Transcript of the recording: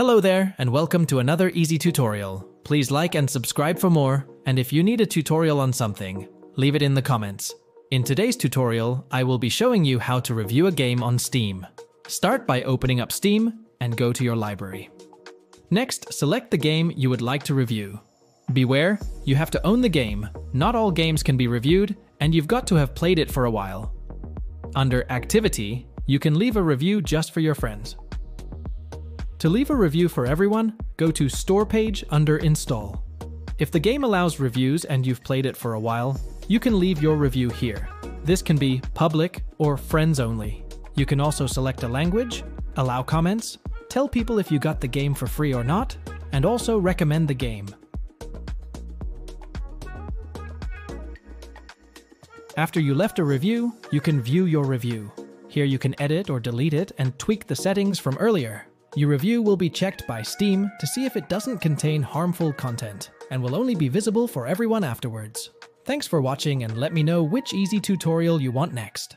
Hello there, and welcome to another easy tutorial. Please like and subscribe for more, and if you need a tutorial on something, leave it in the comments. In today's tutorial, I will be showing you how to review a game on Steam. Start by opening up Steam and go to your library. Next, select the game you would like to review. Beware, you have to own the game. Not all games can be reviewed, and you've got to have played it for a while. Under Activity, you can leave a review just for your friends. To leave a review for everyone, go to Store page under Install. If the game allows reviews and you've played it for a while, you can leave your review here. This can be public or friends only. You can also select a language, allow comments, tell people if you got the game for free or not, and also recommend the game. After you left a review, you can view your review. Here you can edit or delete it and tweak the settings from earlier. Your review will be checked by Steam to see if it doesn't contain harmful content, and will only be visible for everyone afterwards. Thanks for watching, and let me know which easy tutorial you want next.